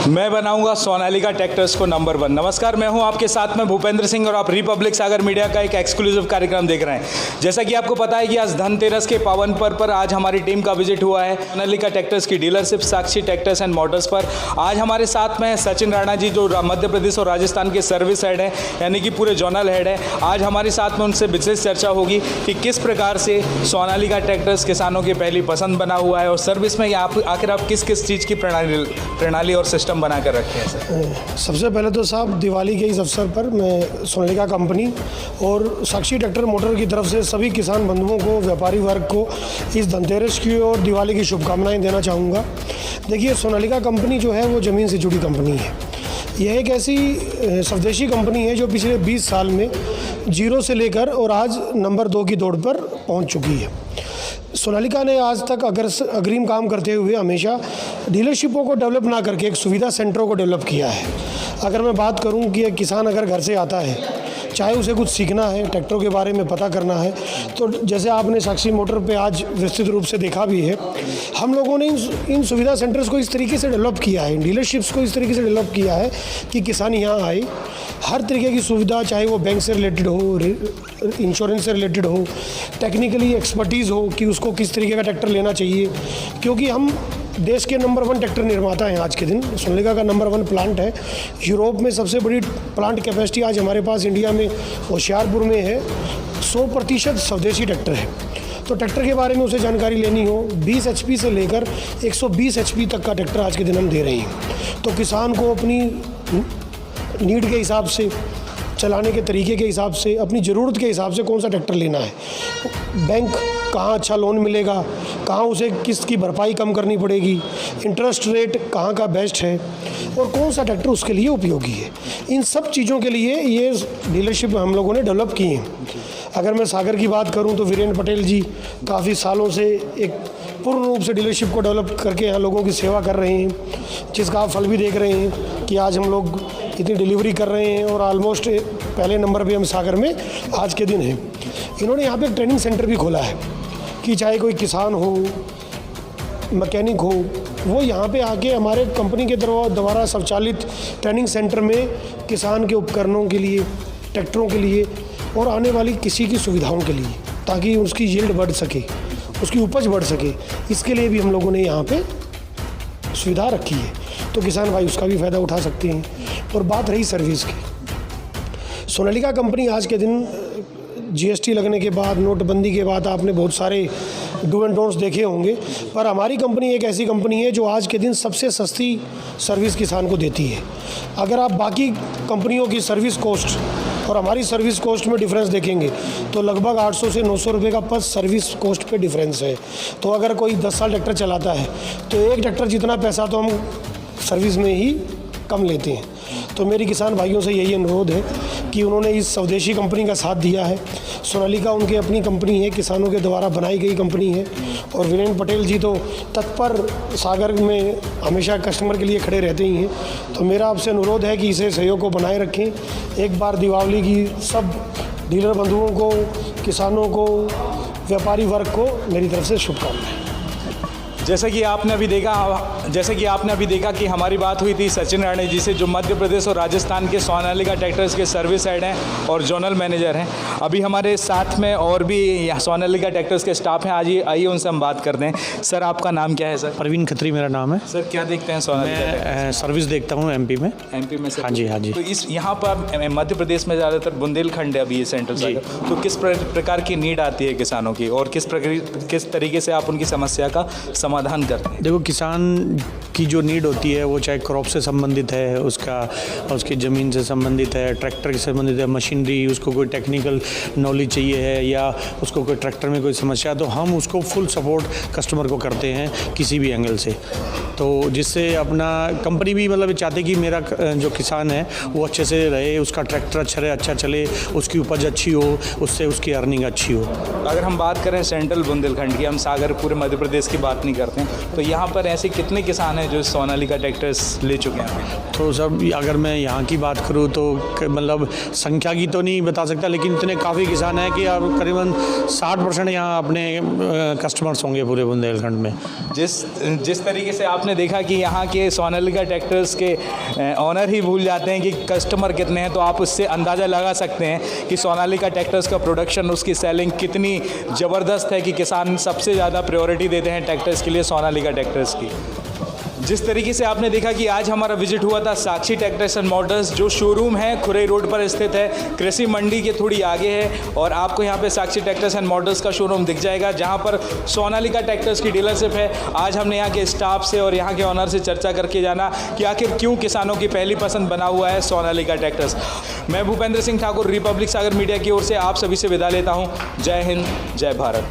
मैं बनाऊंगा सोनालिका ट्रैक्टर्स को नंबर 1। नमस्कार, मैं हूं आपके साथ में भूपेंद्र सिंह और आप रिपब्लिक सागर मीडिया का एक एक्सक्लूसिव कार्यक्रम देख रहे हैं। जैसा कि आपको पता है कि आज धनतेरस के पावन पर्व पर आज हमारी टीम का विजिट हुआ है सोनालिका ट्रैक्टर्स की dealership Sakshi tractors and Motors पर। आज हमारे साथ में सचिन राणा जी, जो मध्य प्रदेश और राजस्थान के सर्विस हेड है, यानी कि पूरे जोनल हेड है। आज हमारे साथ में उनसे विशेष चर्चा होगी कि किस प्रकार से सोनालिका ट्रैक्टर्स किसानों की पहली पसंद बना हुआ है और सर्विस में आखिर आप किस किस चीज़ की प्रणाली और सिस्टम बना कर रखे हैं सर। सबसे पहले तो साहब, दिवाली के इस अवसर पर मैं सोनालिका कंपनी और साक्षी ट्रैक्टर मोटर की तरफ से सभी किसान बंधुओं को, व्यापारी वर्ग को इस धनतेरस की और दिवाली की शुभकामनाएं देना चाहूँगा। देखिए, सोनालिका कंपनी जो है वो ज़मीन से जुड़ी कंपनी है। यह एक ऐसी स्वदेशी कंपनी है जो पिछले 20 साल में जीरो से लेकर और आज नंबर 2 की दौड़ पर पहुंच चुकी है। सोनालिका ने आज तक अग्रिम काम करते हुए हमेशा डीलरशिपों को डेवलप ना करके एक सुविधा सेंटरों को डेवलप किया है। अगर मैं बात करूं कि एक किसान अगर घर से आता है, चाहे उसे कुछ सीखना है, ट्रैक्टरों के बारे में पता करना है, तो जैसे आपने साक्षी मोटर पे आज विस्तृत रूप से देखा भी है, हम लोगों ने इन सुविधा सेंटर्स को इस तरीके से डेवलप किया है, डीलरशिप्स को इस तरीके से डेवलप किया है कि किसान यहाँ आए, हर तरीके की सुविधा, चाहे वो बैंक से रिलेटेड हो, इंश्योरेंस से रिलेटेड हो, टेक्निकली एक्सपर्टीज़ हो कि उसको किस तरीके का ट्रैक्टर लेना चाहिए। क्योंकि हम देश के नंबर 1 ट्रैक्टर निर्माता हैं। आज के दिन सोनालिका का नंबर 1 प्लांट है। यूरोप में सबसे बड़ी प्लांट कैपेसिटी आज हमारे पास इंडिया में होशियारपुर में है। 100% स्वदेशी ट्रैक्टर है। तो ट्रैक्टर के बारे में उसे जानकारी लेनी हो, 20 HP से लेकर 120 HP तक का ट्रैक्टर आज के दिन हम दे रहे हैं। तो किसान को अपनी नीड के हिसाब से, चलाने के तरीके के हिसाब से, अपनी ज़रूरत के हिसाब से कौन सा ट्रैक्टर लेना है, बैंक कहाँ अच्छा लोन मिलेगा, कहाँ उसे किस्त की भरपाई कम करनी पड़ेगी, इंटरेस्ट रेट कहाँ का बेस्ट है और कौन सा ट्रैक्टर उसके लिए उपयोगी है, इन सब चीज़ों के लिए ये डीलरशिप हम लोगों ने डेवलप की हैं। अगर मैं सागर की बात करूं तो वीरेंद्र पटेल जी काफ़ी सालों से एक पूर्ण रूप से डीलरशिप को डेवलप करके यहाँ लोगों की सेवा कर रहे हैं, जिसका आप फल भी देख रहे हैं कि आज हम लोग इतनी डिलीवरी कर रहे हैं और ऑलमोस्ट पहले नंबर पे हम सागर में आज के दिन हैं। इन्होंने यहाँ पे एक ट्रेनिंग सेंटर भी खोला है कि चाहे कोई किसान हो, मैकेनिक हो, वो यहाँ पे आके हमारे कंपनी के द्वारा संचालित ट्रेनिंग सेंटर में किसान के उपकरणों के लिए, ट्रैक्टरों के लिए और आने वाली किसी की सुविधाओं के लिए, ताकि उसकी यील्ड बढ़ सके, उसकी उपज बढ़ सके, इसके लिए भी हम लोगों ने यहाँ पे सुविधा रखी है। तो किसान भाई उसका भी फ़ायदा उठा सकते हैं। और बात रही सर्विस की, सोनालिका कंपनी आज के दिन GST लगने के बाद, नोटबंदी के बाद आपने बहुत सारे डू एंड डोंट्स देखे होंगे, पर हमारी कंपनी एक ऐसी कंपनी है जो आज के दिन सबसे सस्ती सर्विस किसान को देती है। अगर आप बाकी कंपनियों की सर्विस कॉस्ट और हमारी सर्विस कॉस्ट में डिफरेंस देखेंगे तो लगभग 800 से 900 रुपये का पर सर्विस कॉस्ट पे डिफरेंस है। तो अगर कोई 10 साल ट्रैक्टर चलाता है तो एक ट्रैक्टर जितना पैसा तो हम सर्विस में ही कम लेते हैं। तो मेरी किसान भाइयों से यही अनुरोध है कि उन्होंने इस स्वदेशी कंपनी का साथ दिया है। सोनालिका उनकी अपनी कंपनी है, किसानों के द्वारा बनाई गई कंपनी है और वीरेंद्र पटेल जी तो तत्पर सागर में हमेशा कस्टमर के लिए खड़े रहते ही हैं। तो मेरा आपसे अनुरोध है कि इसे सहयोग को बनाए रखें। एक बार दिवाली की सब डीलर बंधुओं को, किसानों को, व्यापारी वर्ग को मेरी तरफ से शुभकामनाएं। जैसा कि आपने अभी देखा कि हमारी बात हुई थी सचिन राणा जी से, जो मध्य प्रदेश और राजस्थान के सोनालिका ट्रैक्टर्स के सर्विस हेड हैं और जोनल मैनेजर हैं। अभी हमारे साथ में और भी सोनालिका ट्रैक्टर्स के स्टाफ हैं। आइए उनसे हम बात करते हैं। सर, आपका नाम क्या है? सर, प्रवीण खत्री मेरा नाम है। सर, क्या देखते हैं सोनालिका? मैं सर्विस देखता हूँ MP में। MP में सर? हाँ जी। तो इस यहाँ पर मध्य प्रदेश में ज़्यादातर बुंदेलखंड है अभी ये सेंट्रल सागर, तो किस प्रकार की नीड आती है किसानों की और किस तरीके से आप उनकी समस्या का समाधान करते हैं? देखो, किसान की जो नीड होती है वो चाहे क्रॉप से संबंधित है, उसकी ज़मीन से संबंधित है, ट्रैक्टर से संबंधित है, मशीनरी, उसको कोई टेक्निकल नॉलेज चाहिए है या उसको कोई ट्रैक्टर में कोई समस्या है, तो हम उसको फुल सपोर्ट कस्टमर को करते हैं किसी भी एंगल से। तो जिससे अपना कंपनी भी मतलब चाहते कि मेरा जो किसान है वो अच्छे से रहे, उसका ट्रैक्टर अच्छा चले, उसकी उपज अच्छी हो, उससे उसकी अर्निंग अच्छी हो। अगर हम बात करें सेंट्रल बुंदेलखंड की, हम सागर पूरे मध्य प्रदेश की बात नहीं कर करते हैं। तो यहाँ पर ऐसे कितने किसान हैं जो सोनालिका ट्रैक्टर्स ले चुके हैं? तो सब अगर मैं यहाँ की बात करूँ तो मतलब संख्या की तो नहीं बता सकता, लेकिन इतने काफ़ी किसान हैं कि अब करीबन 60% यहाँ अपने कस्टमर्स होंगे पूरे बुंदेलखंड में। जिस तरीके से आपने देखा कि यहाँ के सोनालिका ट्रैक्टर्स के ऑनर ही भूल जाते हैं कि कस्टमर कितने हैं, तो आप उससे अंदाज़ा लगा सकते हैं कि सोनालिका ट्रैक्टर्स का प्रोडक्शन, उसकी सेलिंग कितनी ज़बरदस्त है कि किसान सबसे ज़्यादा प्रायोरिटी देते हैं ट्रैक्टर्स के लिए सोनालिका ट्रैक्टर्स की। जिस तरीके से आपने देखा कि आज हमारा विजिट हुआ था साक्षी ट्रैक्टर्स एंड मोटर्स, जो शोरूम है खुरई रोड पर स्थित है, कृषि मंडी के थोड़ी आगे है, और आपको यहाँ पे साक्षी ट्रैक्टर्स एंड मोटर्स का शोरूम दिख जाएगा जहाँ पर सोनालिका ट्रैक्टर्स की डीलरशिप है। आज हमने यहाँ के स्टाफ से और यहाँ के ऑनर से चर्चा करके जाना कि आखिर क्यों किसानों की पहली पसंद बना हुआ है सोनालिका ट्रैक्टर्स। मैं भूपेंद्र सिंह ठाकुर, रिपब्लिक सागर मीडिया की ओर से आप सभी से विदा लेता हूँ। जय हिंद, जय भारत।